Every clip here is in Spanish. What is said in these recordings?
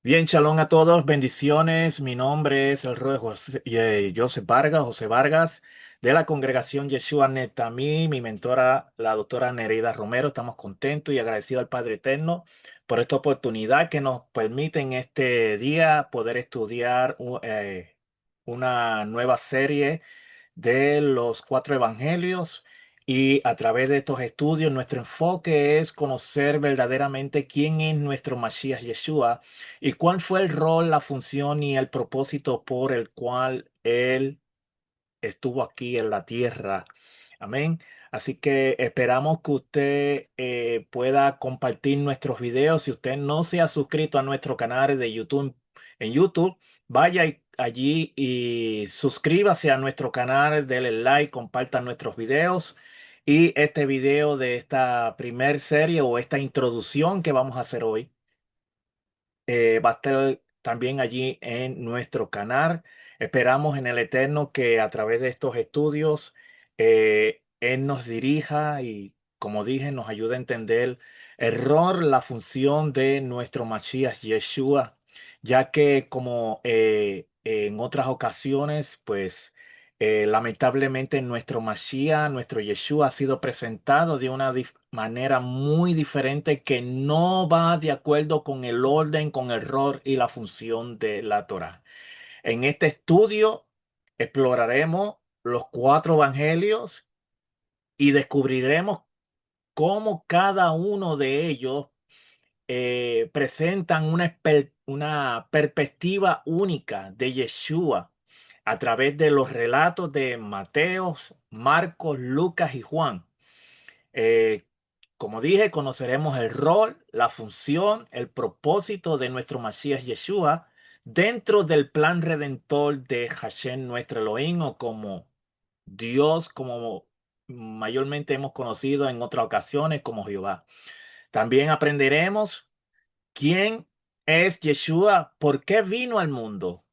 Bien, shalom a todos, bendiciones. Mi nombre es el Rey José Vargas, de la congregación Yeshua Netamí, mi mentora, la doctora Nereida Romero. Estamos contentos y agradecidos al Padre Eterno por esta oportunidad que nos permite en este día poder estudiar una nueva serie de los cuatro evangelios. Y a través de estos estudios, nuestro enfoque es conocer verdaderamente quién es nuestro Mashiach Yeshua y cuál fue el rol, la función y el propósito por el cual él estuvo aquí en la tierra. Amén. Así que esperamos que usted pueda compartir nuestros videos. Si usted no se ha suscrito a nuestro canal de YouTube, en YouTube, vaya allí y suscríbase a nuestro canal, dele like, comparta nuestros videos. Y este video de esta primer serie o esta introducción que vamos a hacer hoy va a estar también allí en nuestro canal. Esperamos en el Eterno que a través de estos estudios Él nos dirija y, como dije, nos ayude a entender el rol, la función de nuestro Mashiach Yeshua, ya que como en otras ocasiones, pues lamentablemente nuestro Mashiach, nuestro Yeshua ha sido presentado de una manera muy diferente que no va de acuerdo con el orden, con el rol y la función de la Torá. En este estudio exploraremos los cuatro evangelios y descubriremos cómo cada uno de ellos presentan una perspectiva única de Yeshua a través de los relatos de Mateo, Marcos, Lucas y Juan. Eh, Como dije, conoceremos el rol, la función, el propósito de nuestro Mashiach Yeshua dentro del plan redentor de Hashem nuestro Elohim o como Dios, como mayormente hemos conocido en otras ocasiones como Jehová. También aprenderemos quién es Yeshua, por qué vino al mundo,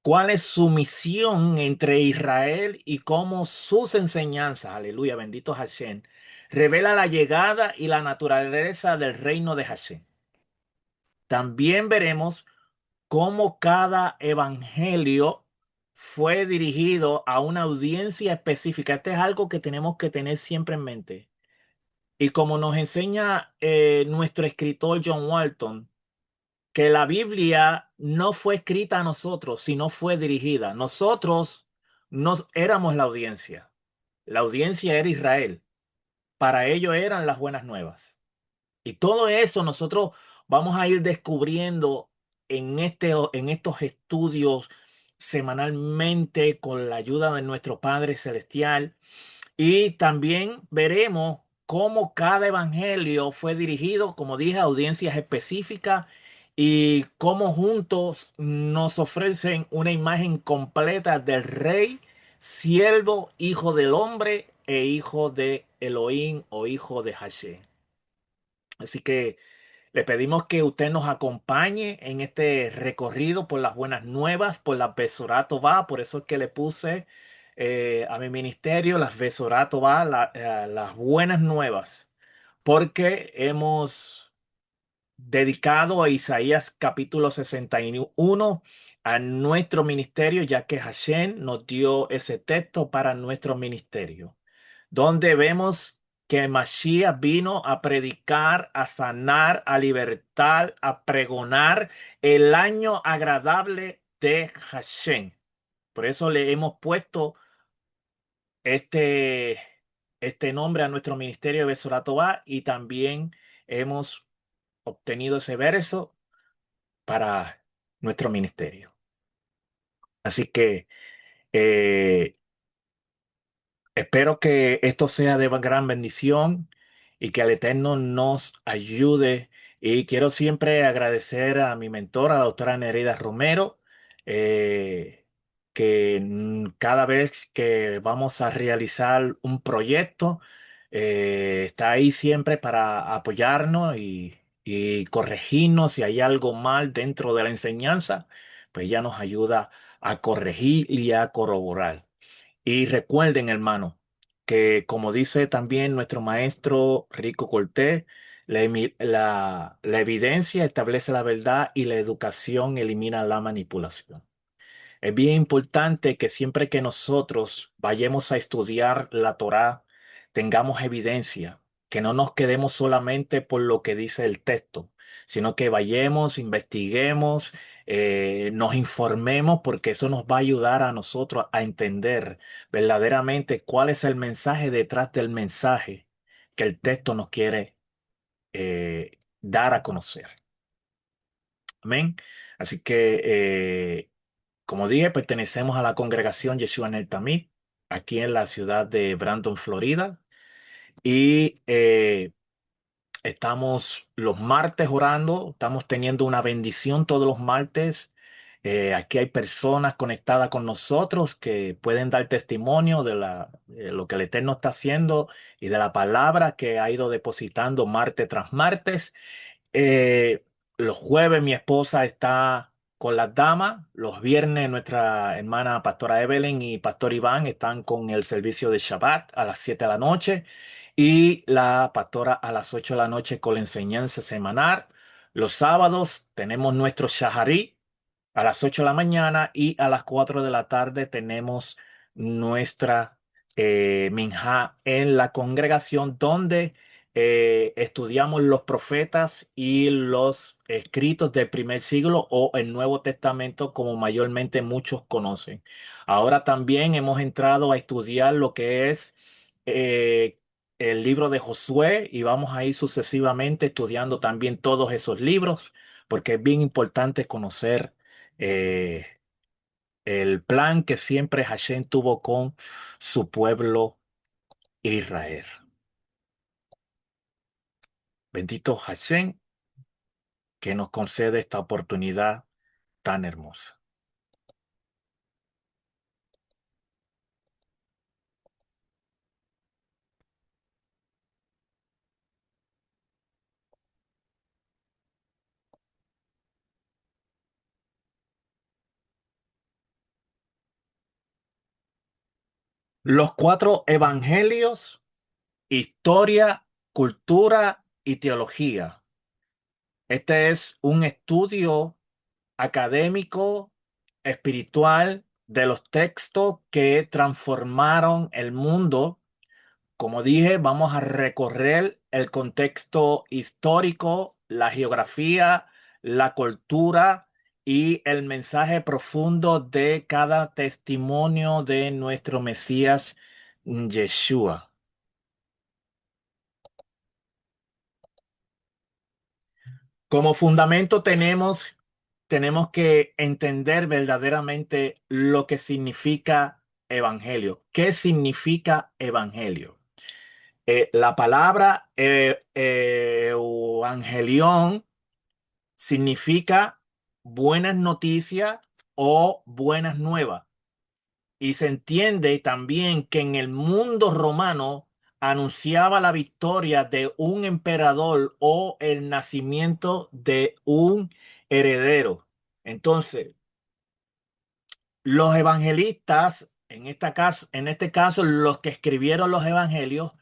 cuál es su misión entre Israel y cómo sus enseñanzas, aleluya, bendito Hashem, revela la llegada y la naturaleza del reino de Hashem. También veremos cómo cada evangelio fue dirigido a una audiencia específica. Este es algo que tenemos que tener siempre en mente. Y como nos enseña nuestro escritor John Walton, que la Biblia no fue escrita a nosotros, sino fue dirigida. Nosotros nos éramos la audiencia. La audiencia era Israel. Para ello eran las buenas nuevas. Y todo eso nosotros vamos a ir descubriendo en estos estudios semanalmente con la ayuda de nuestro Padre Celestial. Y también veremos cómo cada evangelio fue dirigido, como dije, a audiencias específicas y cómo juntos nos ofrecen una imagen completa del Rey, siervo, hijo del hombre e hijo de Elohim o hijo de Hashem. Así que le pedimos que usted nos acompañe en este recorrido por las buenas nuevas, por la Besorato va. Por eso es que le puse a mi ministerio las Besorato va, las buenas nuevas, porque hemos dedicado a Isaías capítulo 61 a nuestro ministerio, ya que Hashem nos dio ese texto para nuestro ministerio, donde vemos que Mashiach vino a predicar, a sanar, a libertar, a pregonar el año agradable de Hashem. Por eso le hemos puesto este, este nombre a nuestro ministerio de Besorat Tová y también hemos obtenido ese verso para nuestro ministerio. Así que eh, espero que esto sea de gran bendición y que el Eterno nos ayude. Y quiero siempre agradecer a mi mentora, la doctora Nereida Romero, que cada vez que vamos a realizar un proyecto, está ahí siempre para apoyarnos y corregirnos si hay algo mal dentro de la enseñanza, pues ella nos ayuda a corregir y a corroborar. Y recuerden, hermano, que como dice también nuestro maestro Rico Cortés, La evidencia establece la verdad y la educación elimina la manipulación. Es bien importante que siempre que nosotros vayamos a estudiar la Torá, tengamos evidencia, que no nos quedemos solamente por lo que dice el texto, sino que vayamos, investiguemos, nos informemos, porque eso nos va a ayudar a nosotros a entender verdaderamente cuál es el mensaje detrás del mensaje que el texto nos quiere dar a conocer. Amén. Así que como dije, pertenecemos a la congregación Yeshua en el Tamid, aquí en la ciudad de Brandon, Florida. Y estamos los martes orando, estamos teniendo una bendición todos los martes. Aquí hay personas conectadas con nosotros que pueden dar testimonio de lo que el Eterno está haciendo y de la palabra que ha ido depositando martes tras martes. Los jueves mi esposa está con las damas, los viernes nuestra hermana pastora Evelyn y pastor Iván están con el servicio de Shabbat a las 7 de la noche y la pastora a las 8 de la noche con la enseñanza semanal. Los sábados tenemos nuestro Shaharí a las 8 de la mañana y a las 4 de la tarde tenemos nuestra minjá en la congregación donde estudiamos los profetas y los escritos del primer siglo o el Nuevo Testamento como mayormente muchos conocen. Ahora también hemos entrado a estudiar lo que es eh, el libro de Josué y vamos a ir sucesivamente estudiando también todos esos libros porque es bien importante conocer eh, el plan que siempre Hashem tuvo con su pueblo Israel. Bendito Hashem que nos concede esta oportunidad tan hermosa. Los cuatro evangelios, historia, cultura y teología. Este es un estudio académico, espiritual de los textos que transformaron el mundo. Como dije, vamos a recorrer el contexto histórico, la geografía, la cultura y el mensaje profundo de cada testimonio de nuestro Mesías Yeshua. Como fundamento tenemos que entender verdaderamente lo que significa evangelio. ¿Qué significa evangelio? La palabra evangelión significa buenas noticias o buenas nuevas. Y se entiende también que en el mundo romano anunciaba la victoria de un emperador o el nacimiento de un heredero. Entonces, los evangelistas, en este caso, los que escribieron los evangelios,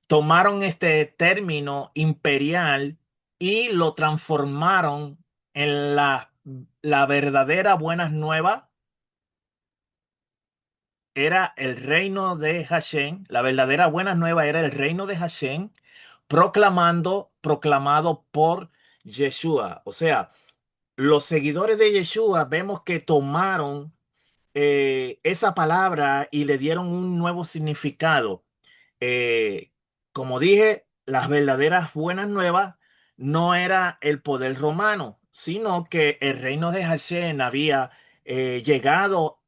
tomaron este término imperial y lo transformaron en la verdadera buenas nuevas. Era el reino de Hashem, la verdadera buena nueva era el reino de Hashem, proclamado por Yeshua. O sea, los seguidores de Yeshua vemos que tomaron esa palabra y le dieron un nuevo significado. Eh, Como dije, las verdaderas buenas nuevas no era el poder romano, sino que el reino de Hashem había llegado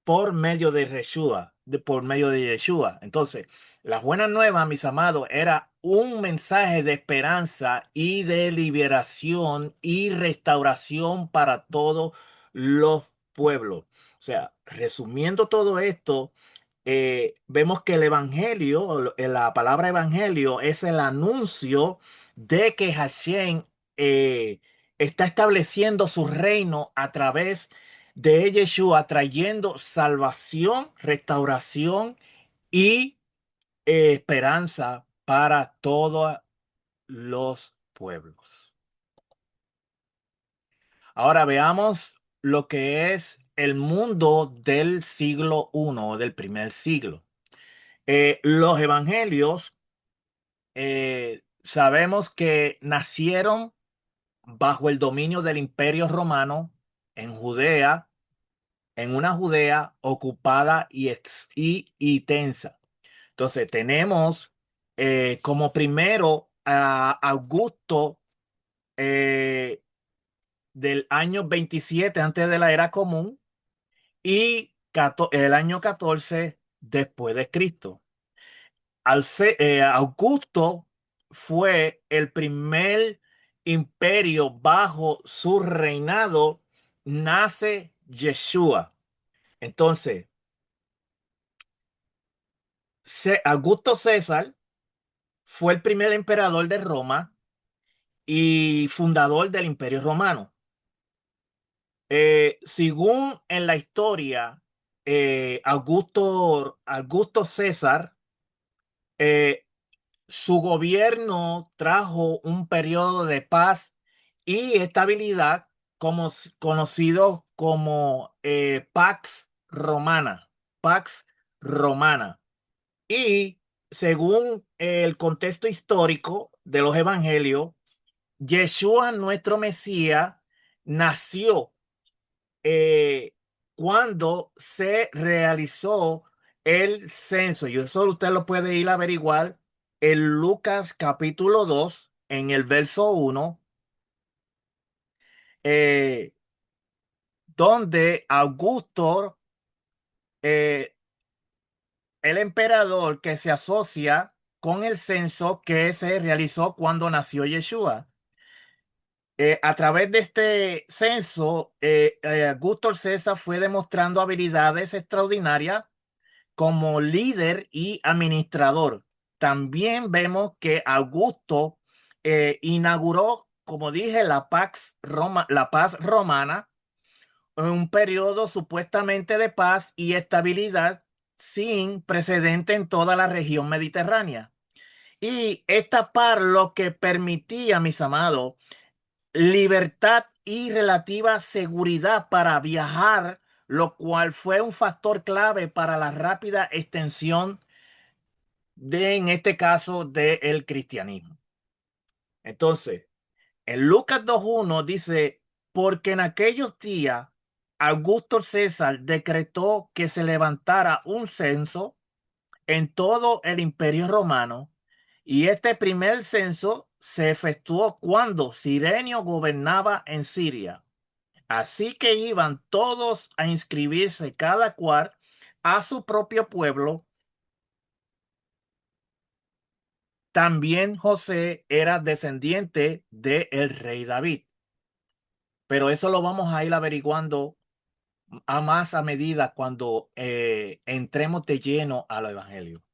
por medio de Yeshua, por medio de Yeshua. Entonces, las buenas nuevas, mis amados, era un mensaje de esperanza y de liberación y restauración para todos los pueblos. O sea, resumiendo todo esto, vemos que el evangelio, la palabra evangelio, es el anuncio de que Hashem eh, está estableciendo su reino a través de Yeshua, trayendo salvación, restauración y esperanza para todos los pueblos. Ahora veamos lo que es el mundo del siglo I o del primer siglo. Los evangelios sabemos que nacieron bajo el dominio del Imperio Romano en Judea, en una Judea ocupada y tensa. Entonces tenemos como primero a Augusto eh, del año 27 antes de la era común y el año 14 después de Cristo. Augusto fue el primer imperio bajo su reinado, nace Yeshua. Entonces, Augusto César fue el primer emperador de Roma y fundador del Imperio Romano. Según en la historia, Augusto César, eh, su gobierno trajo un periodo de paz y estabilidad conocido como Pax Romana. Y según el contexto histórico de los evangelios, Yeshua, nuestro Mesías, nació eh, cuando se realizó el censo. Y eso usted lo puede ir a averiguar en Lucas capítulo 2 en el verso 1, eh, donde Augusto, eh, el emperador que se asocia con el censo que se realizó cuando nació Yeshua. A través de este censo, Augusto César fue demostrando habilidades extraordinarias como líder y administrador. También vemos que Augusto inauguró, como dije, la paz romana, un periodo supuestamente de paz y estabilidad sin precedente en toda la región mediterránea. Y esta paz lo que permitía, mis amados, libertad y relativa seguridad para viajar, lo cual fue un factor clave para la rápida extensión en este caso, del cristianismo. Entonces, en Lucas 2.1 dice, porque en aquellos días Augusto César decretó que se levantara un censo en todo el imperio romano, y este primer censo se efectuó cuando Cirenio gobernaba en Siria. Así que iban todos a inscribirse cada cual a su propio pueblo. También José era descendiente del rey David, pero eso lo vamos a ir averiguando a más a medida cuando entremos de lleno al evangelio.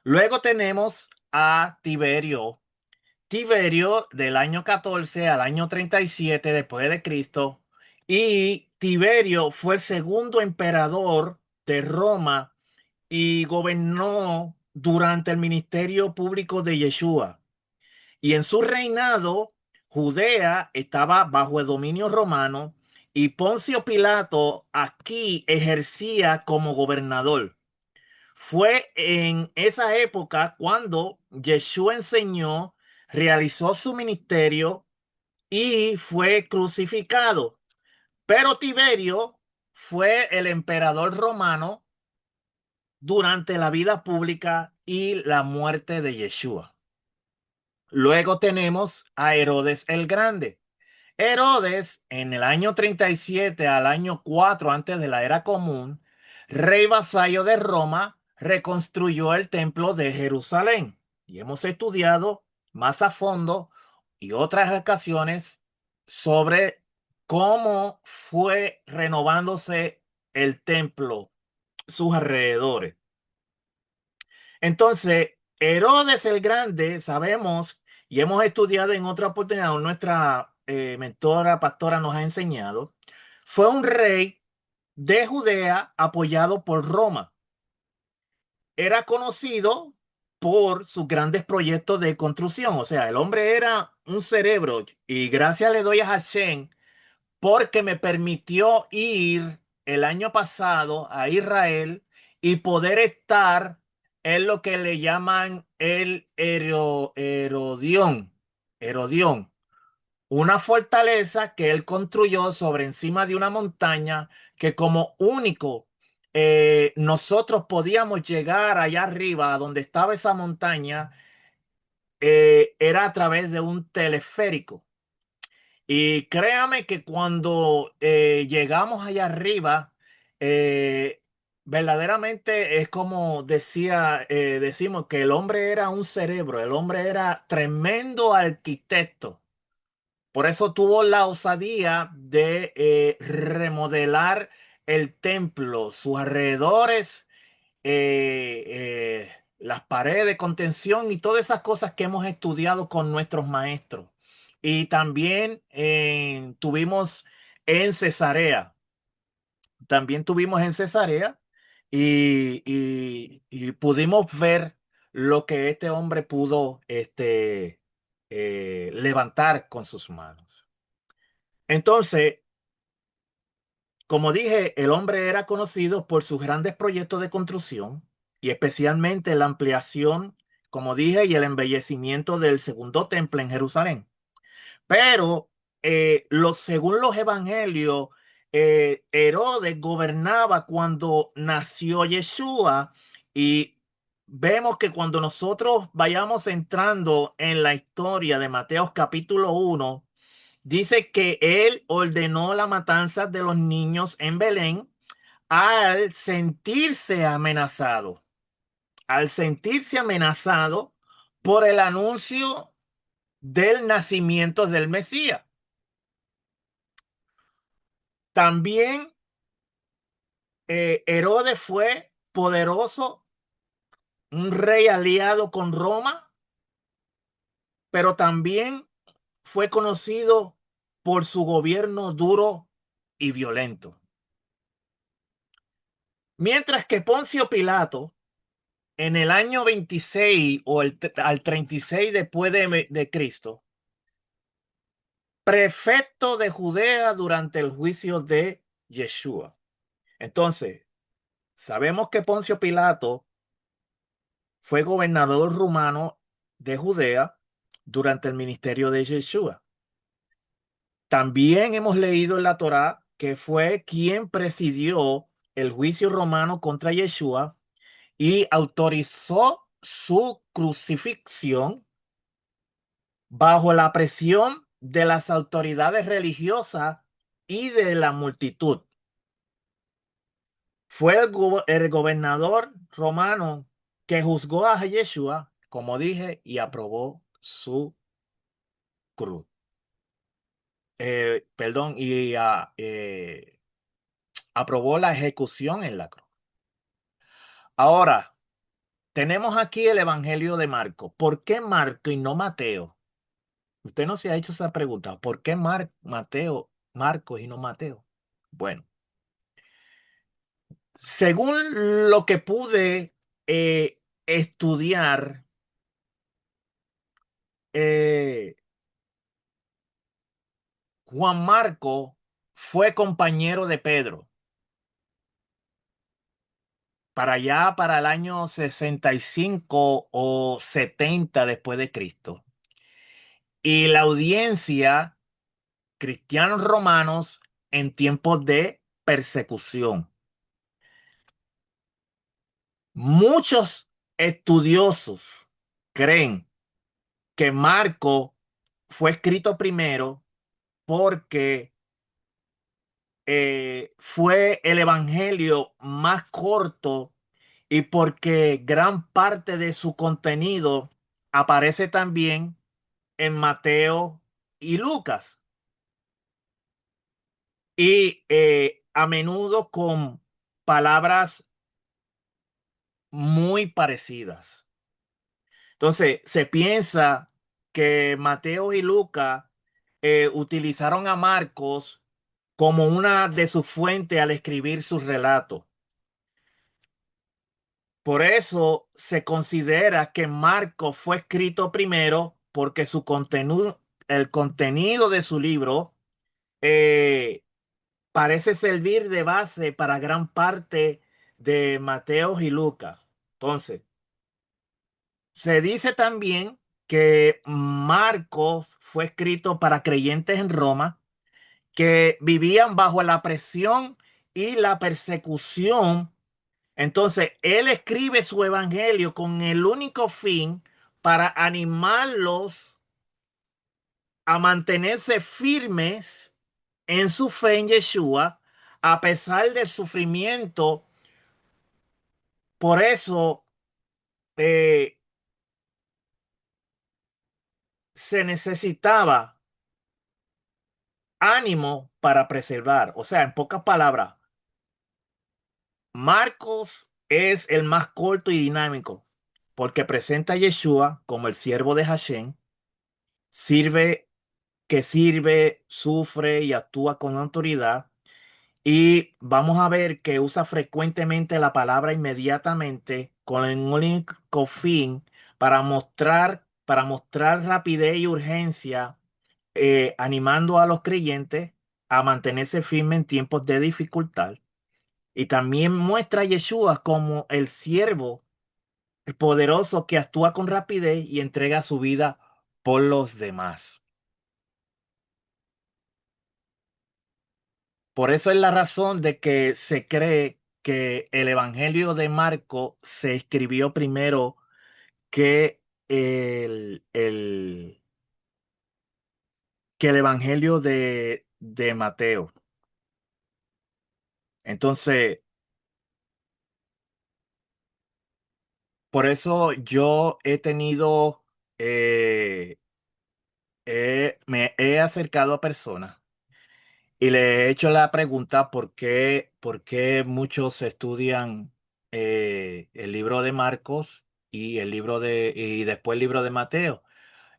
Luego tenemos a Tiberio. Tiberio del año 14 al año 37 después de Cristo, y Tiberio fue el segundo emperador de Roma y gobernó durante el ministerio público de Yeshua. Y en su reinado, Judea estaba bajo el dominio romano y Poncio Pilato aquí ejercía como gobernador. Fue en esa época cuando Yeshua enseñó, realizó su ministerio y fue crucificado. Pero Tiberio fue el emperador romano durante la vida pública y la muerte de Yeshua. Luego tenemos a Herodes el Grande. Herodes, en el año 37 al año 4 antes de la era común, rey vasallo de Roma, reconstruyó el templo de Jerusalén. Y hemos estudiado más a fondo y otras ocasiones sobre cómo fue renovándose el templo, sus alrededores. Entonces, Herodes el Grande, sabemos y hemos estudiado en otra oportunidad, nuestra mentora, pastora nos ha enseñado, fue un rey de Judea apoyado por Roma. Era conocido por sus grandes proyectos de construcción, o sea, el hombre era un cerebro y gracias le doy a Hashem porque me permitió ir el año pasado a Israel y poder estar en lo que le llaman el Herodión, una fortaleza que él construyó sobre encima de una montaña que como único nosotros podíamos llegar allá arriba, a donde estaba esa montaña, era a través de un teleférico. Y créame que cuando llegamos allá arriba, eh, verdaderamente es como decimos que el hombre era un cerebro, el hombre era tremendo arquitecto. Por eso tuvo la osadía de remodelar el templo, sus alrededores, las paredes de contención y todas esas cosas que hemos estudiado con nuestros maestros. Y también tuvimos en Cesarea, también tuvimos en Cesarea y pudimos ver lo que este hombre pudo levantar con sus manos. Entonces, como dije, el hombre era conocido por sus grandes proyectos de construcción y especialmente la ampliación, como dije, y el embellecimiento del segundo templo en Jerusalén. Pero según los evangelios, Herodes gobernaba cuando nació Yeshua y vemos que cuando nosotros vayamos entrando en la historia de Mateo capítulo 1, dice que él ordenó la matanza de los niños en Belén al sentirse amenazado por el anuncio del nacimiento del Mesías. También Herodes fue poderoso, un rey aliado con Roma, pero también fue conocido por su gobierno duro y violento. Mientras que Poncio Pilato, en el año 26 al 36 después de Cristo, prefecto de Judea durante el juicio de Yeshua. Entonces, sabemos que Poncio Pilato fue gobernador rumano de Judea durante el ministerio de Yeshua. También hemos leído en la Torá que fue quien presidió el juicio romano contra Yeshua y autorizó su crucifixión bajo la presión de las autoridades religiosas y de la multitud. Fue el gobernador romano que juzgó a Yeshua, como dije, y aprobó su cruz. Perdón, y aprobó la ejecución en la cruz. Ahora, tenemos aquí el Evangelio de Marco. ¿Por qué Marco y no Mateo? Usted no se ha hecho esa pregunta. ¿Por qué Marcos y no Mateo? Bueno, según lo que pude estudiar, eh, Juan Marco fue compañero de Pedro para allá, para el año 65 o 70 después de Cristo. Y la audiencia, cristianos romanos en tiempos de persecución. Muchos estudiosos creen que Marco fue escrito primero porque fue el evangelio más corto y porque gran parte de su contenido aparece también en Mateo y Lucas y a menudo con palabras muy parecidas. Entonces, se piensa que Mateo y Lucas utilizaron a Marcos como una de sus fuentes al escribir sus relatos. Por eso se considera que Marcos fue escrito primero porque su contenido, el contenido de su libro eh, parece servir de base para gran parte de Mateo y Lucas. Entonces, se dice también que Marcos fue escrito para creyentes en Roma que vivían bajo la presión y la persecución. Entonces, él escribe su evangelio con el único fin para animarlos a mantenerse firmes en su fe en Yeshua, a pesar del sufrimiento. Por eso eh, se necesitaba ánimo para preservar. O sea, en pocas palabras, Marcos es el más corto y dinámico porque presenta a Yeshua como el siervo de Hashem, sirve, sirve, sufre y actúa con autoridad. Y vamos a ver que usa frecuentemente la palabra inmediatamente con el único fin para mostrar rapidez y urgencia, animando a los creyentes a mantenerse firmes en tiempos de dificultad. Y también muestra a Yeshua como el siervo poderoso que actúa con rapidez y entrega su vida por los demás. Por eso es la razón de que se cree que el Evangelio de Marco se escribió primero que que el Evangelio de Mateo. Entonces, por eso yo he tenido, me he acercado a personas y le he hecho la pregunta por qué muchos estudian el libro de Marcos y y después el libro de Mateo.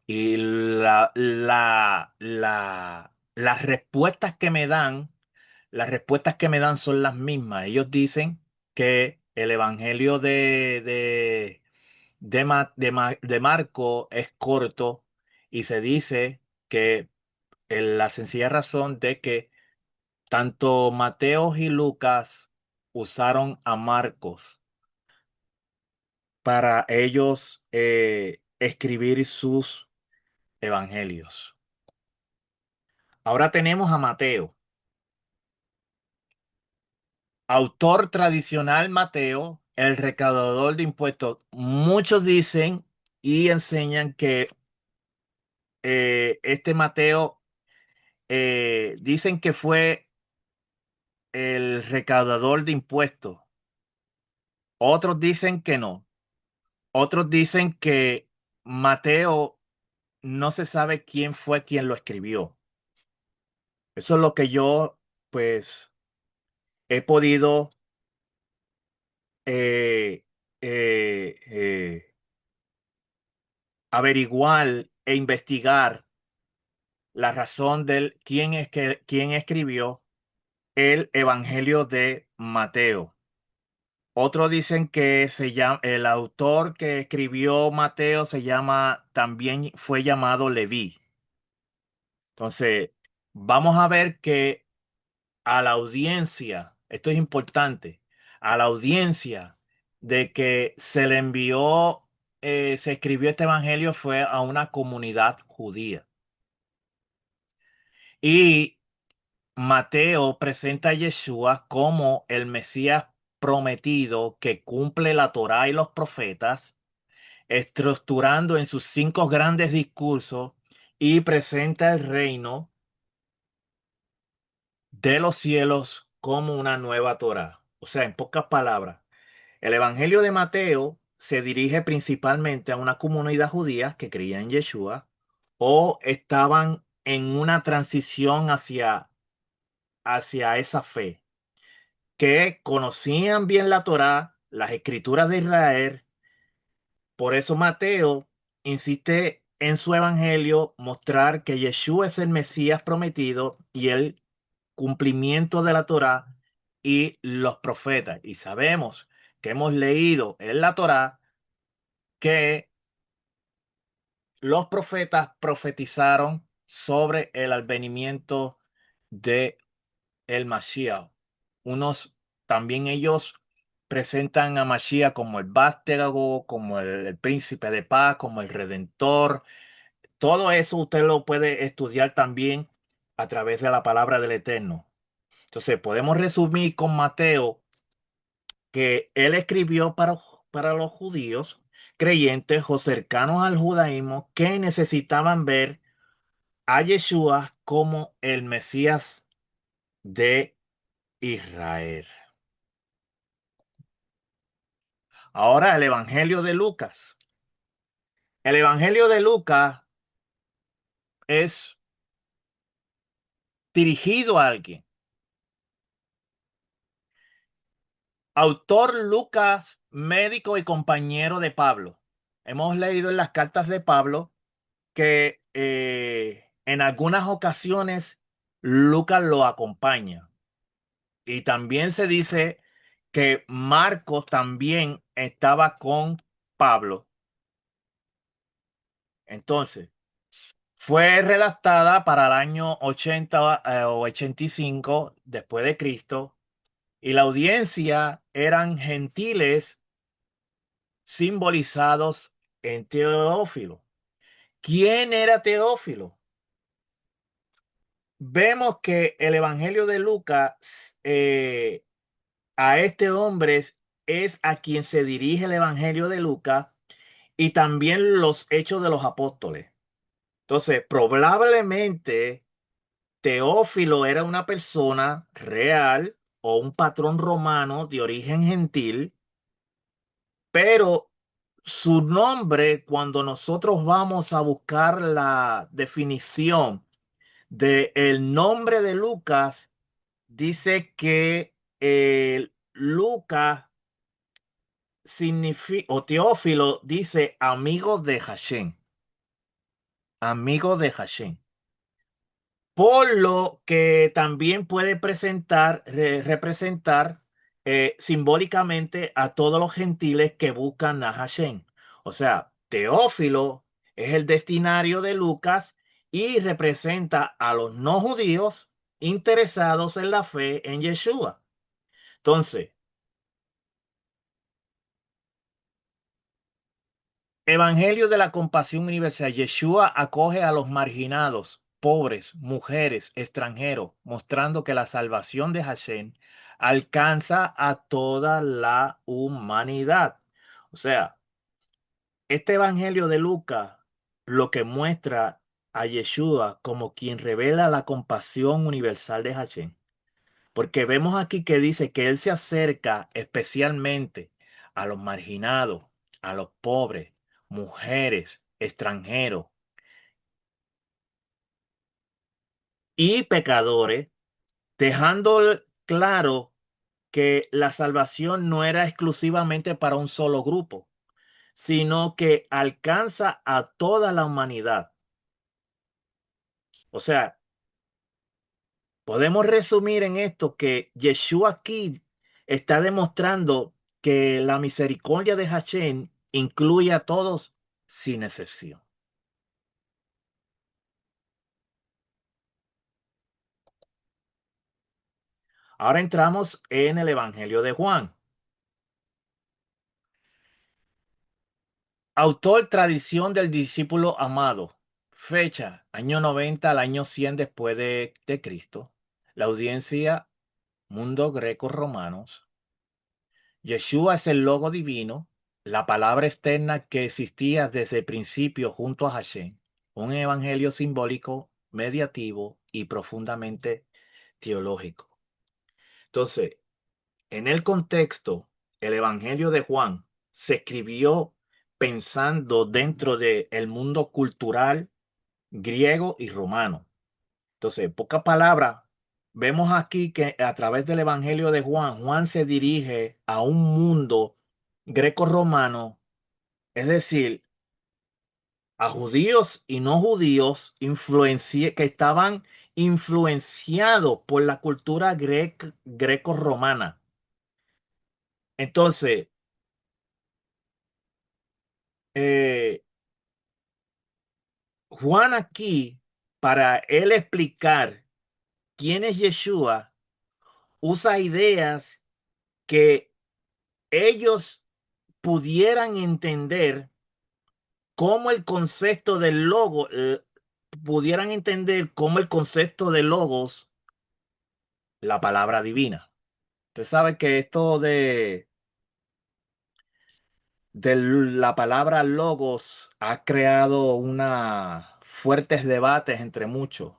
Y las respuestas que me dan son las mismas. Ellos dicen que el Evangelio de Marco es corto y se dice que la sencilla razón de que tanto Mateo y Lucas usaron a Marcos para ellos escribir sus evangelios. Ahora tenemos a Mateo, autor tradicional Mateo, el recaudador de impuestos. Muchos dicen y enseñan que este Mateo dicen que fue el recaudador de impuestos. Otros dicen que no. Otros dicen que Mateo no se sabe quién fue quien lo escribió. Eso es lo que yo, pues, he podido eh, eh, eh, averiguar e investigar la razón del quién escribió el Evangelio de Mateo. Otros dicen que el autor que escribió Mateo también fue llamado Leví. Entonces, vamos a ver que a la audiencia, esto es importante, a la audiencia de que se le envió, se escribió este evangelio fue a una comunidad judía. Y Mateo presenta a Yeshua como el Mesías prometido que cumple la Torá y los profetas, estructurando en sus cinco grandes discursos y presenta el reino de los cielos como una nueva Torá. O sea, en pocas palabras, el Evangelio de Mateo se dirige principalmente a una comunidad judía que creía en Yeshua o estaban en una transición hacia esa fe, que conocían bien la Torá, las escrituras de Israel. Por eso Mateo insiste en su evangelio mostrar que Yeshua es el Mesías prometido y el cumplimiento de la Torá y los profetas. Y sabemos que hemos leído en la Torá que los profetas profetizaron sobre el advenimiento de el Mashiach. Unos también ellos presentan a Mashiach como el vástago, como el príncipe de paz, como el redentor. Todo eso usted lo puede estudiar también a través de la palabra del Eterno. Entonces, podemos resumir con Mateo que él escribió para los judíos creyentes o cercanos al judaísmo que necesitaban ver a Yeshua como el Mesías de Israel. Ahora el Evangelio de Lucas. El Evangelio de Lucas es dirigido a alguien. Autor Lucas, médico y compañero de Pablo. Hemos leído en las cartas de Pablo que en algunas ocasiones Lucas lo acompaña. Y también se dice que Marcos también estaba con Pablo. Entonces, fue redactada para el año 80 o 85 después de Cristo y la audiencia eran gentiles simbolizados en Teófilo. ¿Quién era Teófilo? Vemos que el Evangelio de Lucas a este hombre es a quien se dirige el Evangelio de Lucas y también los Hechos de los Apóstoles. Entonces, probablemente Teófilo era una persona real o un patrón romano de origen gentil, pero su nombre, cuando nosotros vamos a buscar la definición del nombre de Lucas, dice que Lucas significa, o Teófilo dice amigo de Hashem, amigo de Hashem. Por lo que también puede representar simbólicamente a todos los gentiles que buscan a Hashem. O sea, Teófilo es el destinario de Lucas y representa a los no judíos interesados en la fe en Yeshua. Entonces, Evangelio de la Compasión Universal. Yeshua acoge a los marginados, pobres, mujeres, extranjeros, mostrando que la salvación de Hashem alcanza a toda la humanidad. O sea, este Evangelio de Lucas lo que muestra a Yeshua como quien revela la compasión universal de Hashem. Porque vemos aquí que dice que Él se acerca especialmente a los marginados, a los pobres, mujeres, extranjeros y pecadores, dejando claro que la salvación no era exclusivamente para un solo grupo, sino que alcanza a toda la humanidad. O sea, podemos resumir en esto que Yeshua aquí está demostrando que la misericordia de Hashem incluye a todos sin excepción. Ahora entramos en el Evangelio de Juan. Autor, tradición del discípulo amado. Fecha, año 90 al año 100 después de Cristo. La audiencia, mundo greco-romanos. Yeshua es el logo divino, la palabra externa que existía desde el principio junto a Hashem, un evangelio simbólico, mediativo y profundamente teológico. Entonces, en el contexto, el evangelio de Juan se escribió pensando dentro del mundo cultural griego y romano. Entonces, en pocas palabras, vemos aquí que a través del Evangelio de Juan, Juan se dirige a un mundo greco-romano, es decir, a judíos y no judíos que estaban influenciados por la cultura greco-romana. Entonces, eh, Juan aquí para él explicar quién es Yeshua, usa ideas que ellos pudieran entender cómo el concepto del logo, pudieran entender cómo el concepto de logos, la palabra divina. Usted sabe que esto de la palabra logos ha creado una fuertes debates entre muchos.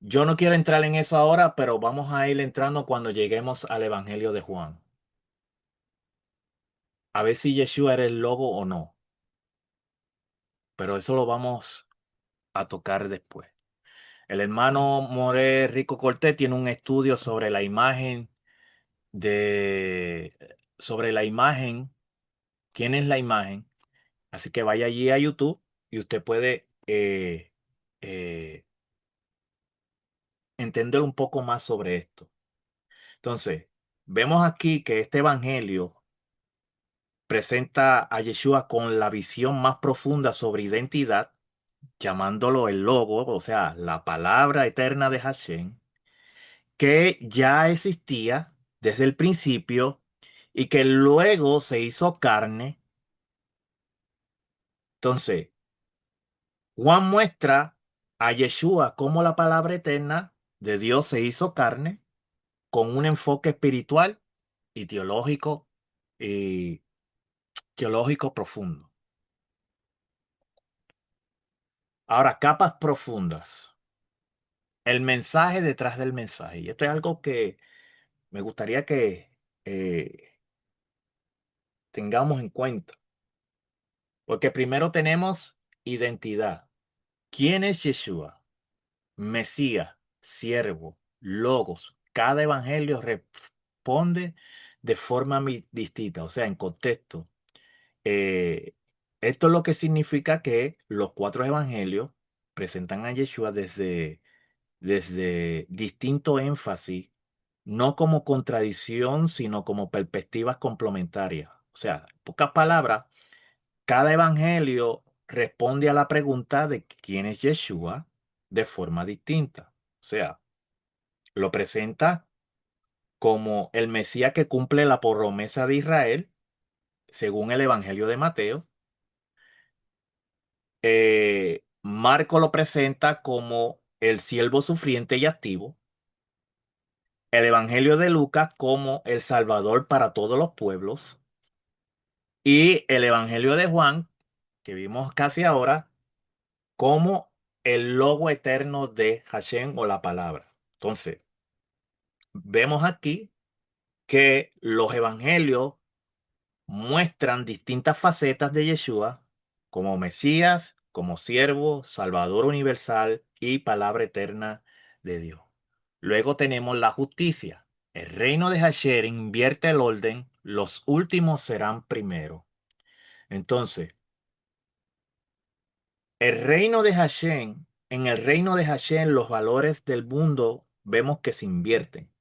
Yo no quiero entrar en eso ahora, pero vamos a ir entrando cuando lleguemos al Evangelio de Juan. A ver si Yeshua era el logo o no, pero eso lo vamos a tocar después. El hermano More Rico Cortés tiene un estudio sobre la imagen sobre la imagen, quién es la imagen. Así que vaya allí a YouTube y usted puede eh, entender un poco más sobre esto. Entonces, vemos aquí que este evangelio presenta a Yeshua con la visión más profunda sobre identidad, llamándolo el logo, o sea, la palabra eterna de Hashem, que ya existía desde el principio y que luego se hizo carne. Entonces, Juan muestra a Yeshua como la palabra eterna de Dios se hizo carne con un enfoque espiritual y y teológico profundo. Ahora, capas profundas. El mensaje detrás del mensaje. Y esto es algo que me gustaría que eh, tengamos en cuenta. Porque primero tenemos identidad. ¿Quién es Yeshua? Mesías, siervo, logos. Cada evangelio responde de forma distinta, o sea, en contexto. Eh, Esto es lo que significa que los cuatro evangelios presentan a Yeshua desde distinto énfasis, no como contradicción, sino como perspectivas complementarias. O sea, en pocas palabras, cada evangelio responde a la pregunta de quién es Yeshua de forma distinta. O sea, lo presenta como el Mesías que cumple la promesa de Israel, según el Evangelio de Mateo. Marco lo presenta como el siervo sufriente y activo. El Evangelio de Lucas como el Salvador para todos los pueblos. Y el Evangelio de Juan, que vimos casi ahora, como el logo eterno de Hashem o la palabra. Entonces, vemos aquí que los evangelios muestran distintas facetas de Yeshua como Mesías, como siervo, Salvador universal y palabra eterna de Dios. Luego tenemos la justicia. El reino de Hashem invierte el orden, los últimos serán primero. Entonces, el reino de Hashem, en el reino de Hashem, los valores del mundo vemos que se invierten.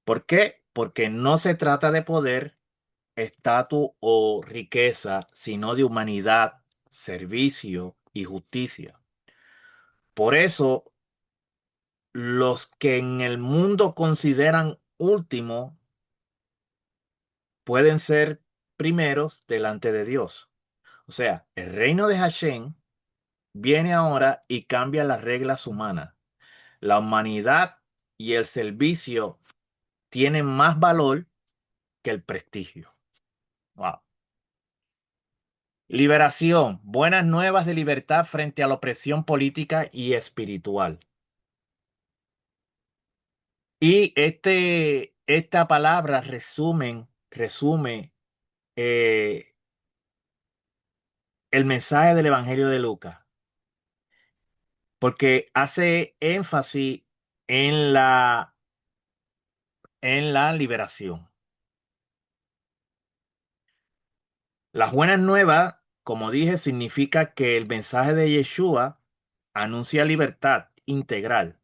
¿Por qué? Porque no se trata de poder, estatus o riqueza, sino de humanidad, servicio y justicia. Por eso, los que en el mundo consideran último pueden ser primeros delante de Dios. O sea, el reino de Hashem viene ahora y cambia las reglas humanas. La humanidad y el servicio tienen más valor que el prestigio. Wow. Liberación, buenas nuevas de libertad frente a la opresión política y espiritual. Y esta palabra resume eh, el mensaje del Evangelio de Lucas, porque hace énfasis en la liberación. Las buenas nuevas, como dije, significa que el mensaje de Yeshua anuncia libertad integral,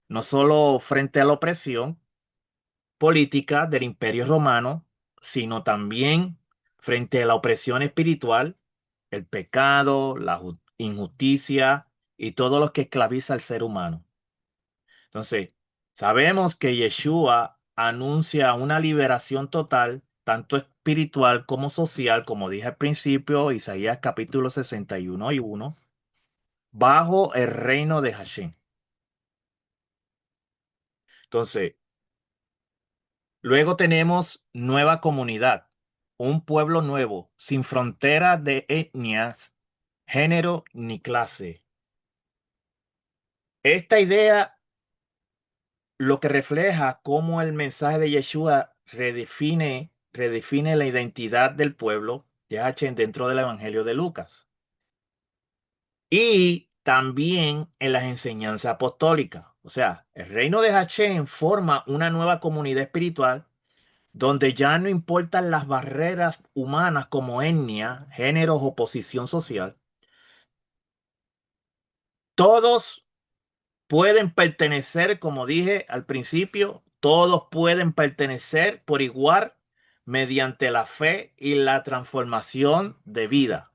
no solo frente a la opresión política del Imperio Romano, sino también frente a la opresión espiritual, el pecado injusticia y todo lo que esclaviza al ser humano. Entonces, sabemos que Yeshua anuncia una liberación total, tanto espiritual como social, como dije al principio, Isaías capítulo 61:1, bajo el reino de Hashem. Entonces, luego tenemos nueva comunidad, un pueblo nuevo, sin fronteras de etnias, género ni clase. Esta idea lo que refleja cómo el mensaje de Yeshua redefine la identidad del pueblo de H dentro del Evangelio de Lucas y también en las enseñanzas apostólicas. O sea, el reino de Hachén forma una nueva comunidad espiritual donde ya no importan las barreras humanas como etnia, géneros o posición social. Todos pueden pertenecer, como dije al principio, todos pueden pertenecer por igual mediante la fe y la transformación de vida.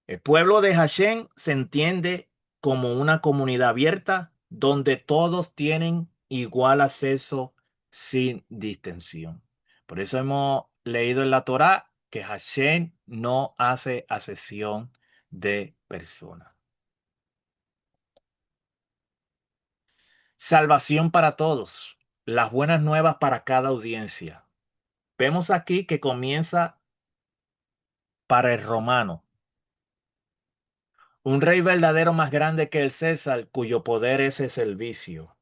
El pueblo de Hashem se entiende como una comunidad abierta donde todos tienen igual acceso sin distinción. Por eso hemos leído en la Torá que Hashem no hace acepción de personas. Salvación para todos. Las buenas nuevas para cada audiencia. Vemos aquí que comienza para el romano, un rey verdadero más grande que el César, cuyo poder es el servicio.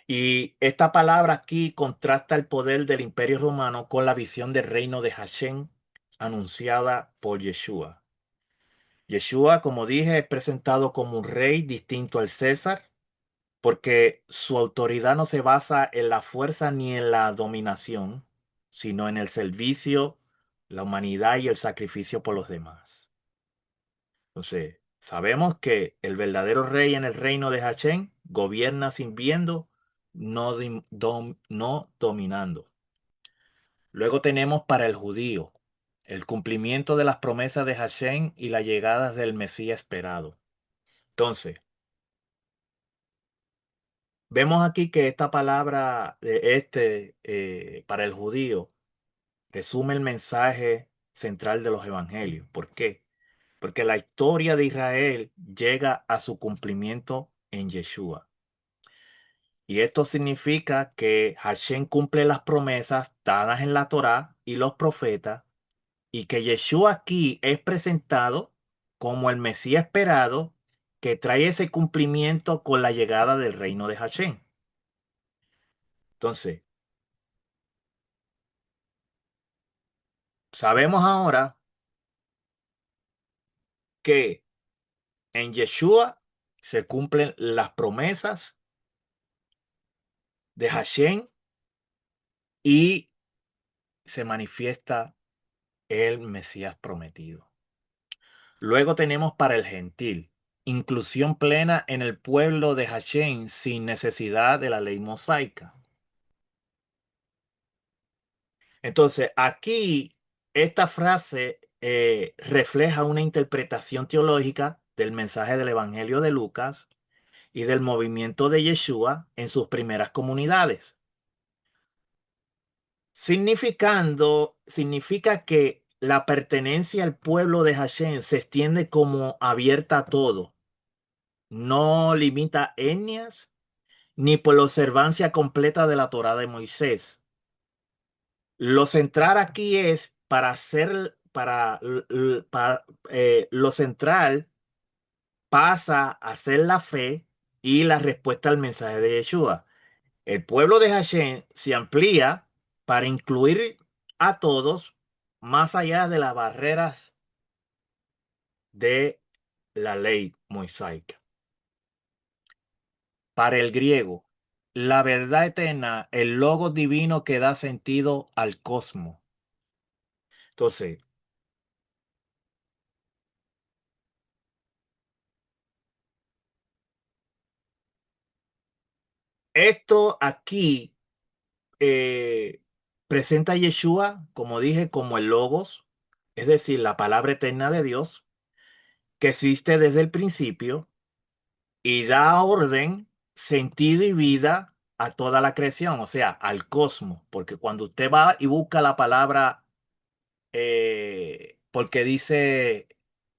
Y esta palabra aquí contrasta el poder del imperio romano con la visión del reino de Hashem anunciada por Yeshua. Yeshua, como dije, es presentado como un rey distinto al César, porque su autoridad no se basa en la fuerza ni en la dominación, sino en el servicio, la humanidad y el sacrificio por los demás. Entonces, sabemos que el verdadero rey en el reino de Hashem gobierna sirviendo, no dominando. Luego tenemos para el judío el cumplimiento de las promesas de Hashem y la llegada del Mesías esperado. Entonces, vemos aquí que esta palabra de para el judío resume el mensaje central de los evangelios. ¿Por qué? Porque la historia de Israel llega a su cumplimiento en Yeshua. Y esto significa que Hashem cumple las promesas dadas en la Torá y los profetas, y que Yeshua aquí es presentado como el Mesías esperado que trae ese cumplimiento con la llegada del reino de Hashem. Entonces, sabemos ahora que en Yeshua se cumplen las promesas de Hashem y se manifiesta el Mesías prometido. Luego tenemos para el gentil, inclusión plena en el pueblo de Hashem sin necesidad de la ley mosaica. Entonces, aquí esta frase refleja una interpretación teológica del mensaje del Evangelio de Lucas y del movimiento de Yeshua en sus primeras comunidades. Significa que la pertenencia al pueblo de Hashem se extiende como abierta a todo, no limita etnias ni por la observancia completa de la Torá de Moisés. Lo central aquí es para hacer, lo central pasa a ser la fe y la respuesta al mensaje de Yeshua. El pueblo de Hashem se amplía para incluir a todos más allá de las barreras de la ley mosaica. Para el griego, la verdad eterna, el logo divino que da sentido al cosmos. Entonces, esto aquí eh, presenta a Yeshua, como dije, como el logos, es decir, la palabra eterna de Dios, que existe desde el principio y da orden, sentido y vida a toda la creación, o sea, al cosmos, porque cuando usted va y busca la palabra, porque dice,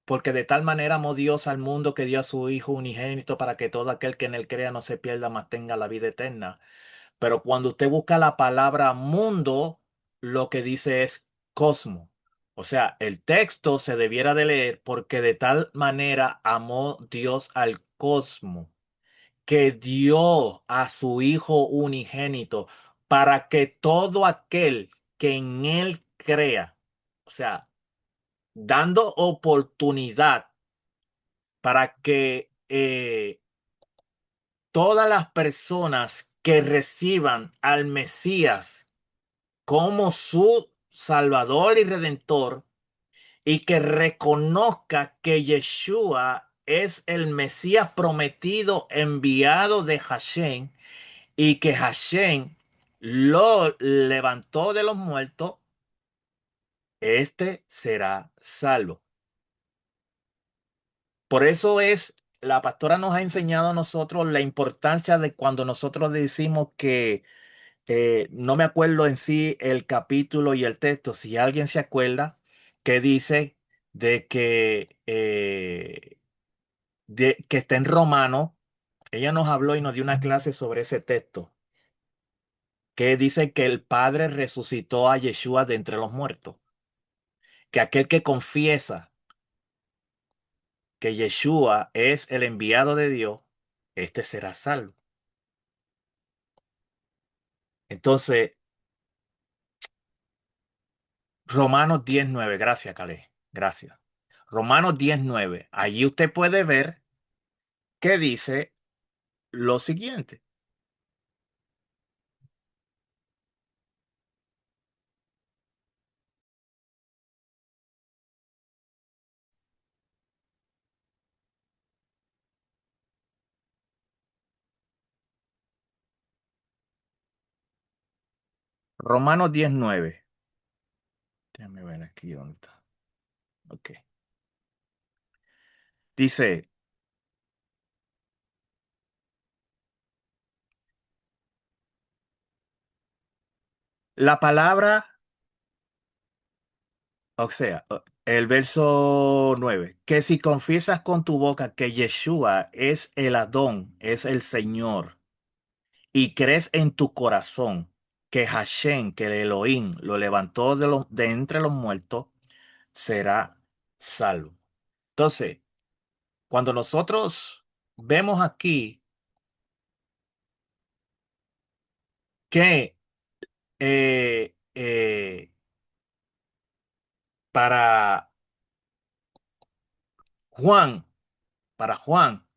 porque de tal manera amó Dios al mundo que dio a su Hijo unigénito para que todo aquel que en él crea no se pierda, mas tenga la vida eterna. Pero cuando usted busca la palabra mundo, lo que dice es cosmos. O sea, el texto se debiera de leer porque de tal manera amó Dios al cosmos que dio a su Hijo unigénito para que todo aquel que en él crea, o sea, dando oportunidad para que todas las personas que reciban al Mesías como su Salvador y Redentor y que reconozca que Yeshua es el Mesías prometido enviado de Hashem y que Hashem lo levantó de los muertos, este será salvo. Por eso es, la pastora nos ha enseñado a nosotros la importancia de cuando nosotros decimos que, no me acuerdo en sí el capítulo y el texto, si alguien se acuerda, que dice de que está en Romano, ella nos habló y nos dio una clase sobre ese texto, que dice que el Padre resucitó a Yeshua de entre los muertos, que aquel que confiesa que Yeshua es el enviado de Dios, este será salvo. Entonces, Romanos 10:9, gracias, Calé, gracias. Romanos 10:9, allí usted puede ver que dice lo siguiente. Romanos 10:9. Déjame ver aquí dónde está. Ok. Dice, la palabra, o sea, el verso 9, que si confiesas con tu boca que Yeshua es el Adón, es el Señor, y crees en tu corazón que Hashem, que el Elohim lo levantó de entre los muertos, será salvo. Entonces, cuando nosotros vemos aquí que eh, eh, para Juan, para Juan,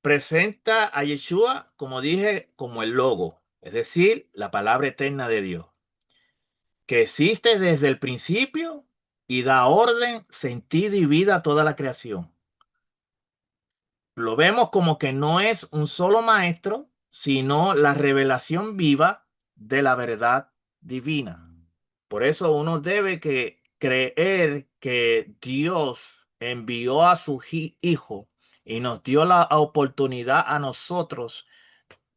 presenta a Yeshua, como dije, como el logo, es decir, la palabra eterna de Dios, que existe desde el principio y da orden, sentido y vida a toda la creación. Lo vemos como que no es un solo maestro, sino la revelación viva de la verdad divina. Por eso uno debe que creer que Dios envió a su Hijo y nos dio la oportunidad a nosotros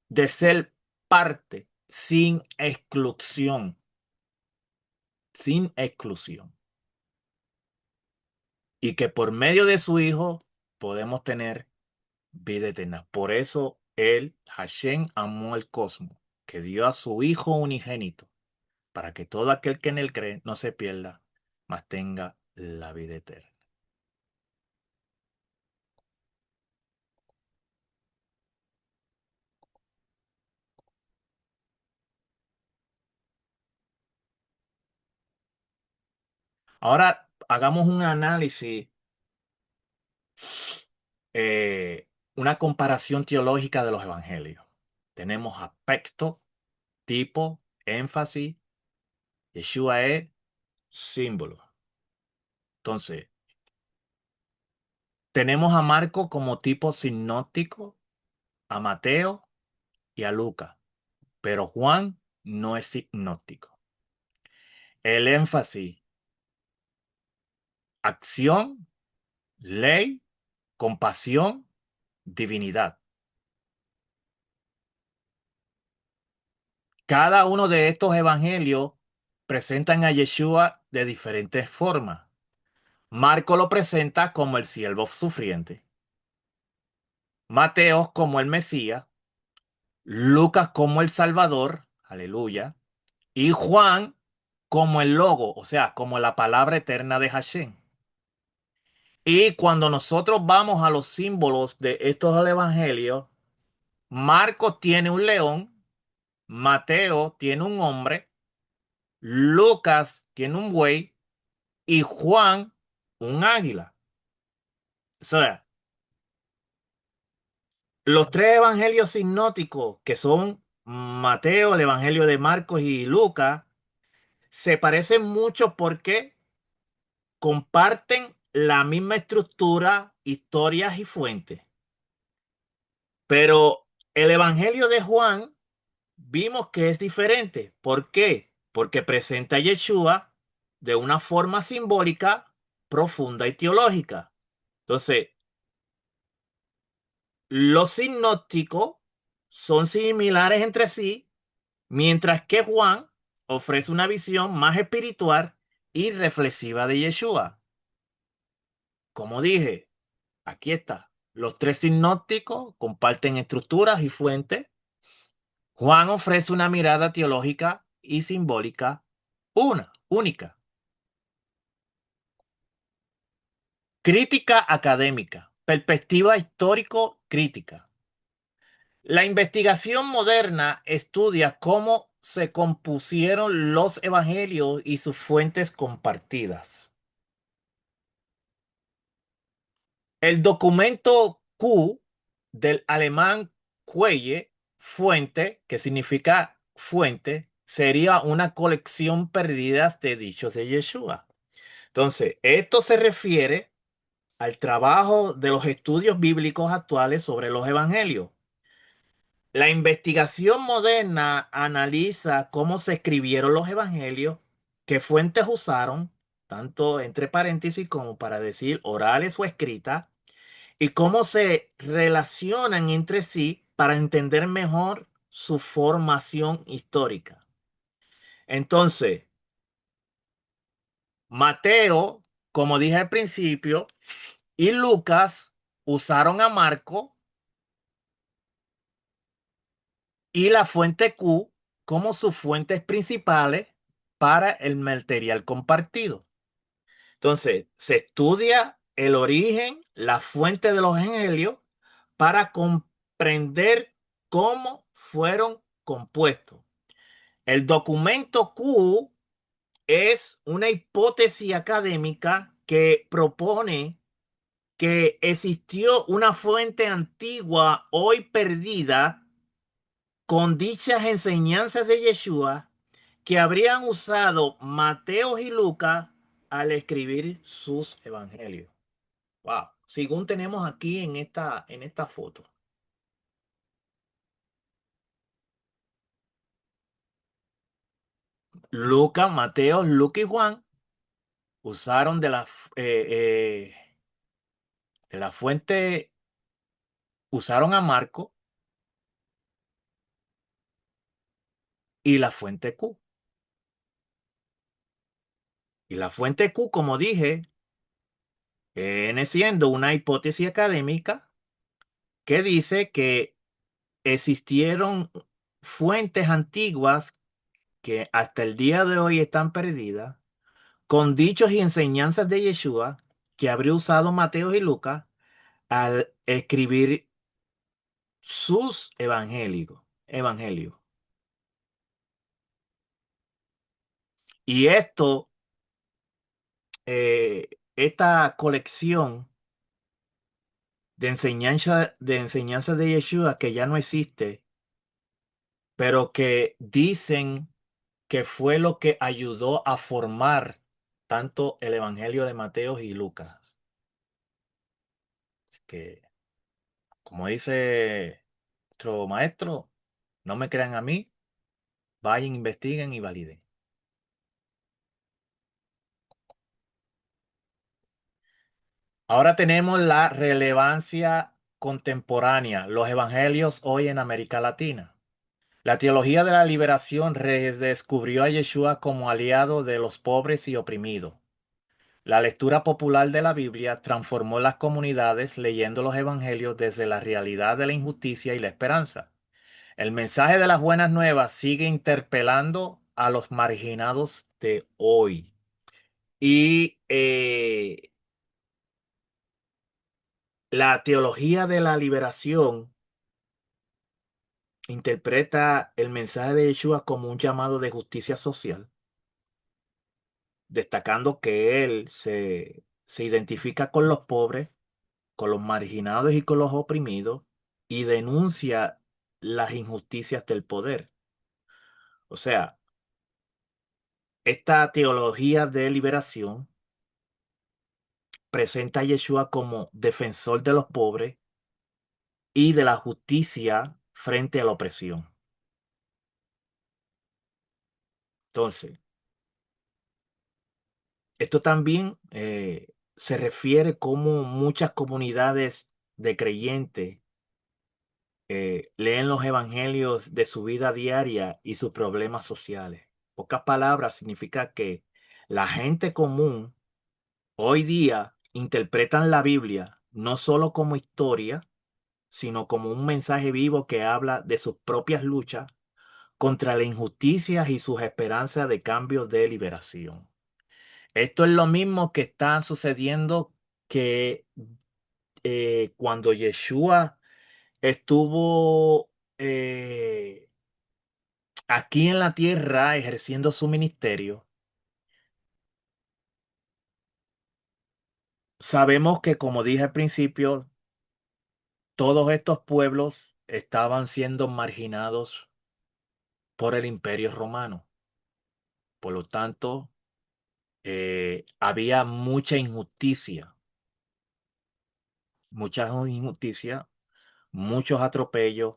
de ser parte sin exclusión, sin exclusión. Y que por medio de su Hijo podemos tener vida eterna. Por eso él, Hashem, amó el cosmos, que dio a su Hijo unigénito, para que todo aquel que en él cree no se pierda, mas tenga la vida eterna. Ahora hagamos un análisis, una comparación teológica de los evangelios. Tenemos aspecto, tipo, énfasis. Yeshua es símbolo. Entonces, tenemos a Marco como tipo sinóptico, a Mateo y a Lucas, pero Juan no es sinóptico. El énfasis acción, ley, compasión, divinidad. Cada uno de estos evangelios presentan a Yeshua de diferentes formas. Marco lo presenta como el siervo sufriente, Mateo como el Mesías, Lucas como el Salvador, aleluya, y Juan como el Logo, o sea, como la palabra eterna de Hashem. Y cuando nosotros vamos a los símbolos de estos evangelios, Marcos tiene un león, Mateo tiene un hombre, Lucas tiene un buey y Juan un águila. O sea, los tres evangelios sinópticos, que son Mateo, el evangelio de Marcos y Lucas, se parecen mucho porque comparten la misma estructura, historias y fuentes. Pero el evangelio de Juan vimos que es diferente. ¿Por qué? Porque presenta a Yeshua de una forma simbólica, profunda y teológica. Entonces, los sinópticos son similares entre sí, mientras que Juan ofrece una visión más espiritual y reflexiva de Yeshua. Como dije, aquí está. Los tres sinópticos comparten estructuras y fuentes. Juan ofrece una mirada teológica y simbólica única. Crítica académica, perspectiva histórico-crítica. La investigación moderna estudia cómo se compusieron los evangelios y sus fuentes compartidas. El documento Q del alemán Quelle, fuente, que significa fuente, sería una colección perdida de dichos de Yeshua. Entonces, esto se refiere al trabajo de los estudios bíblicos actuales sobre los evangelios. La investigación moderna analiza cómo se escribieron los evangelios, qué fuentes usaron, tanto entre paréntesis como para decir orales o escritas, y cómo se relacionan entre sí para entender mejor su formación histórica. Entonces, Mateo, como dije al principio, y Lucas usaron a Marco y la fuente Q como sus fuentes principales para el material compartido. Entonces, se estudia el origen, la fuente de los evangelios para comprender cómo fueron compuestos. El documento Q es una hipótesis académica que propone que existió una fuente antigua hoy perdida con dichas enseñanzas de Yeshua que habrían usado Mateo y Lucas al escribir sus evangelios. Wow. Según tenemos aquí en esta foto. Lucas, Mateo, Lucas y Juan usaron de la fuente, usaron a Marco y la fuente Q. Y la fuente Q, como dije, viene siendo una hipótesis académica que dice que existieron fuentes antiguas que hasta el día de hoy están perdidas, con dichos y enseñanzas de Yeshua que habría usado Mateo y Lucas al escribir sus evangelios. Y esta colección de enseñanza de Yeshua que ya no existe, pero que dicen que fue lo que ayudó a formar tanto el evangelio de Mateo y Lucas. Que, como dice nuestro maestro, no me crean a mí, vayan, investiguen y validen. Ahora tenemos la relevancia contemporánea, los evangelios hoy en América Latina. La teología de la liberación redescubrió a Yeshua como aliado de los pobres y oprimidos. La lectura popular de la Biblia transformó las comunidades leyendo los evangelios desde la realidad de la injusticia y la esperanza. El mensaje de las buenas nuevas sigue interpelando a los marginados de hoy. Y la teología de la liberación interpreta el mensaje de Yeshua como un llamado de justicia social, destacando que él se identifica con los pobres, con los marginados y con los oprimidos y denuncia las injusticias del poder. O sea, esta teología de liberación presenta a Yeshua como defensor de los pobres y de la justicia frente a la opresión. Entonces, esto también se refiere cómo muchas comunidades de creyentes leen los evangelios de su vida diaria y sus problemas sociales. Pocas palabras significa que la gente común hoy día interpretan la Biblia no solo como historia, sino como un mensaje vivo que habla de sus propias luchas contra las injusticias y sus esperanzas de cambio de liberación. Esto es lo mismo que está sucediendo que cuando Yeshua estuvo aquí en la tierra ejerciendo su ministerio. Sabemos que, como dije al principio, todos estos pueblos estaban siendo marginados por el Imperio Romano. Por lo tanto, había mucha injusticia, muchos atropellos,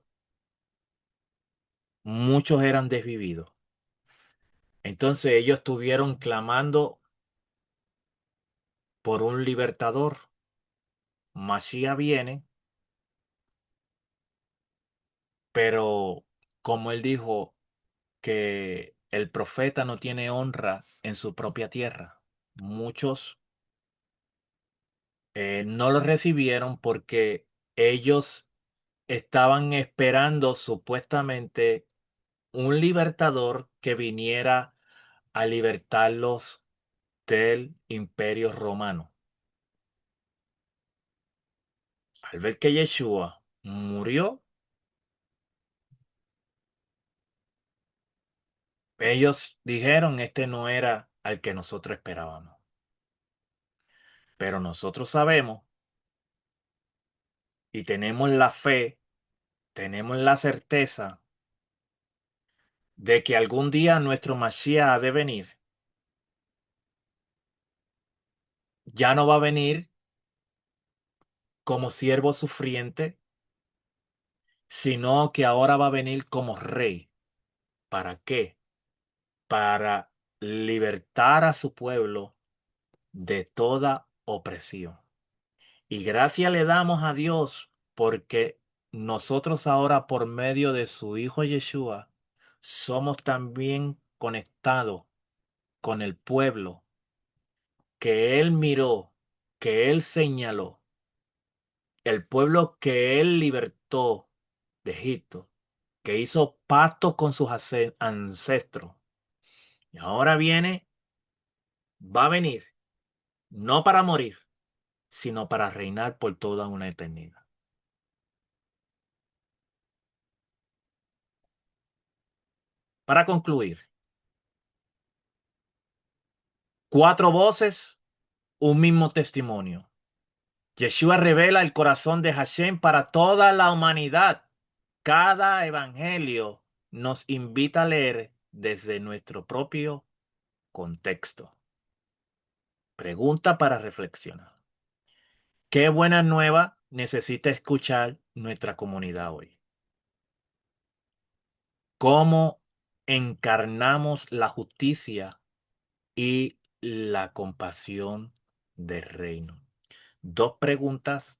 muchos eran desvividos. Entonces ellos estuvieron clamando por un libertador. Mashiach viene, pero como él dijo que el profeta no tiene honra en su propia tierra, muchos no lo recibieron porque ellos estaban esperando supuestamente un libertador que viniera a libertarlos del imperio romano. Al ver que Yeshua murió, ellos dijeron, este no era al que nosotros esperábamos. Pero nosotros sabemos y tenemos la fe, tenemos la certeza de que algún día nuestro Mashiach ha de venir. Ya no va a venir como siervo sufriente, sino que ahora va a venir como rey. ¿Para qué? Para libertar a su pueblo de toda opresión. Y gracias le damos a Dios porque nosotros ahora por medio de su Hijo Yeshua somos también conectados con el pueblo que Él miró, que Él señaló, el pueblo que Él libertó de Egipto, que hizo pacto con sus ancestros. Y ahora viene, va a venir, no para morir, sino para reinar por toda una eternidad. Para concluir, cuatro voces, un mismo testimonio. Yeshua revela el corazón de Hashem para toda la humanidad. Cada evangelio nos invita a leer desde nuestro propio contexto. Pregunta para reflexionar. ¿Qué buena nueva necesita escuchar nuestra comunidad hoy? ¿Cómo encarnamos la justicia y la compasión del reino? dos preguntas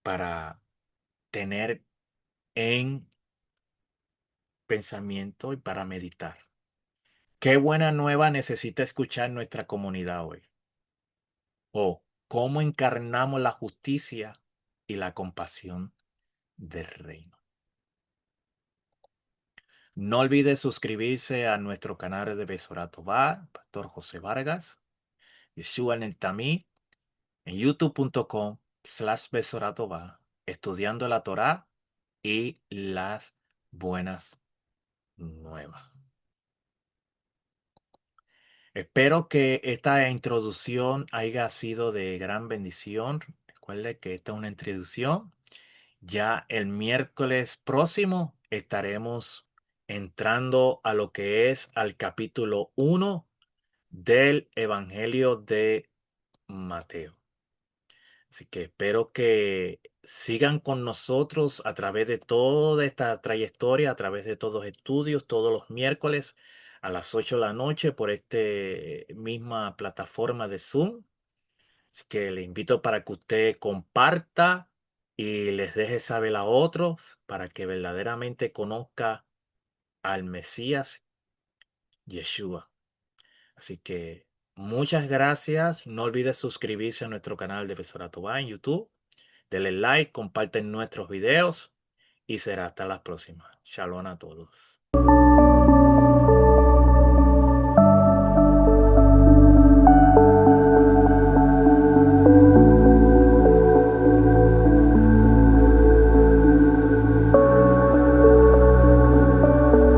para tener en pensamiento y para meditar. ¿Qué buena nueva necesita escuchar nuestra comunidad hoy? ¿O cómo encarnamos la justicia y la compasión del reino? No olvide suscribirse a nuestro canal de Besorato Va, Pastor José Vargas, Yeshua en el Tamí, en youtube.com/Besorato Va, estudiando la Torá y las buenas nuevas. Espero que esta introducción haya sido de gran bendición. Recuerde que esta es una introducción. Ya el miércoles próximo estaremos entrando a lo que es al capítulo 1 del Evangelio de Mateo. Así que espero que sigan con nosotros a través de toda esta trayectoria, a través de todos los estudios, todos los miércoles a las 8 de la noche por esta misma plataforma de Zoom. Así que le invito para que usted comparta y les deje saber a otros para que verdaderamente conozca al Mesías Yeshua. Así que muchas gracias. No olvides suscribirse a nuestro canal de Besorato Va en YouTube. Denle like, comparten nuestros videos y será hasta la próxima. Shalom a todos.